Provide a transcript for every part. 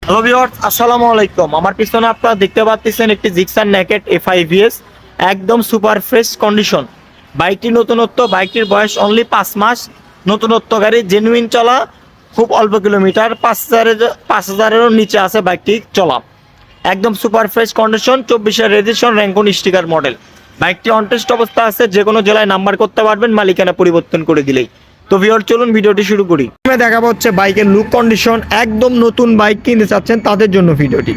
Hello viewers, আসসালামু আলাইকুম। আমার পিছনে আপনারা দেখতে পাচ্ছেন একটি জিক্সার নেকেট A5 একদম সুপার ফ্রেশ কন্ডিশন। বাইকটি নতুনত্ব, বাইকটির বয়স অনলি 5 মাস। নতুনত্ব গাড়ি, জেনুইন চলা, খুব অল্প কিলোমিটার, 5,000-এরও নিচে আছে বাইকটি চলা। একদম সুপার ফ্রেশ কন্ডিশন, 24-এর রেজিস্ট্রেশন, র্যাঙ্কন স্টিকার মডেল। বাইকটি অনটেস্ট অবস্থা আছে, যে কোনো জেলায় নাম্বার করতে পারবেন মালিকানা পরিবর্তন করে দিলেই। তো ভিউয়ার, চলুন ভিডিওটি শুরু করি। দেখাবো হচ্ছে বাইকের লুক কন্ডিশন। একদম নতুন বাইক কিনতে চাচ্ছেন তাদের জন্য ভিডিওটি।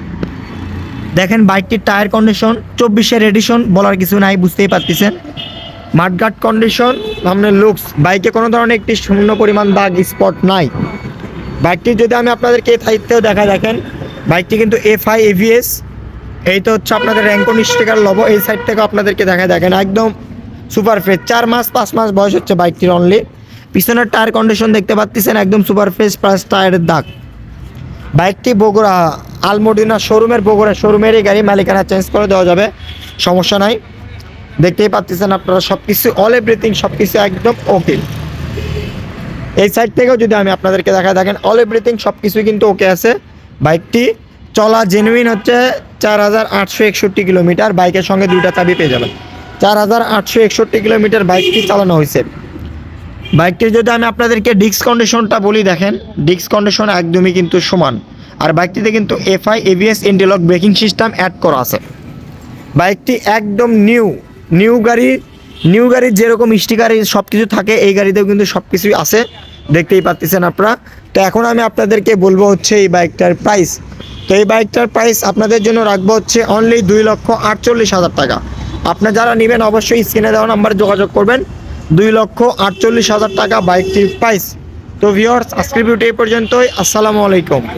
দেখেন বাইকটির টায়ার কন্ডিশন 24-এর এডিশন, বলার কিছু নাই, বুঝতেই পারতেছেন। মাঠঘাট কন্ডিশন, সামনে লুকস, বাইকে কোনো ধরনের একটি শূন্য পরিমাণ দাগ স্পট নাই। বাইকটি যদি আমি আপনাদেরকে এই সাইডতেও দেখেন, বাইকটি কিন্তু A5 ABS। এই তো হচ্ছে আপনাদের র্যাঙ্কন স্টিকার লোগো। এই সাইড থেকে আপনাদেরকে দেখেন একদম সুপার ফ্রেশ। 4 মাস 5 মাস বয়স হচ্ছে বাইকটির অনলি। পিছনের টায়ার কন্ডিশন দেখতে পাচ্ছেন একদম সুপার ফ্রেশ, প্লাস টায়ারের দাগ। বাইকটি বগুড়া আলমদিনা শোরুমেরই গাড়ি, মালিকানা চেঞ্জ করে দেওয়া যাবে, সমস্যা নাই। দেখতেই পাচ্ছেন আপনারা সব কিছু অল এভরিথিং সব কিছু একদম ওকে। এই সাইড থেকেও যদি আমি আপনাদেরকে দেখেন অল এভরিথিং সব কিছুই কিন্তু ওকে আছে। বাইকটি চলা জেনুইন হচ্ছে 4,861 কিলোমিটার। বাইকের সঙ্গে 2টা চাবি পেয়ে যাবেন। 4,861 কিলোমিটার বাইকটি চালানো হয়েছে। বাইকটির যদি আমি আপনাদেরকে ডিস্ক কন্ডিশনটা বলি, দেখেন ডিস্ক কন্ডিশন একদমই কিন্তু সমান। আর বাইকটিতে কিন্তু A5 ABS interlock braking system add করা আছে। বাইকটি একদম নিউ গাড়ির যেরকম স্টিকার সব কিছু থাকে, এই গাড়িতেও কিন্তু সব কিছুই আছে, দেখতেই পাচ্ছেন আপনারা। তো এখন আমি আপনাদেরকে বলবো হচ্ছে এই বাইকটার প্রাইস। তো এই বাইকটার প্রাইস আপনাদের জন্য রাখবো হচ্ছে অনলি 2,48,000 টাকা। আপনারা যারা নেবেন অবশ্যই স্ক্রিনে দেওয়া নাম্বারে যোগাযোগ করবেন। 2,48,000 টাকা বাইকটির প্রাইস। তো ভিউয়ার্স, আজকের ভিডিও এই পর্যন্তই। আসসালামু আলাইকুম।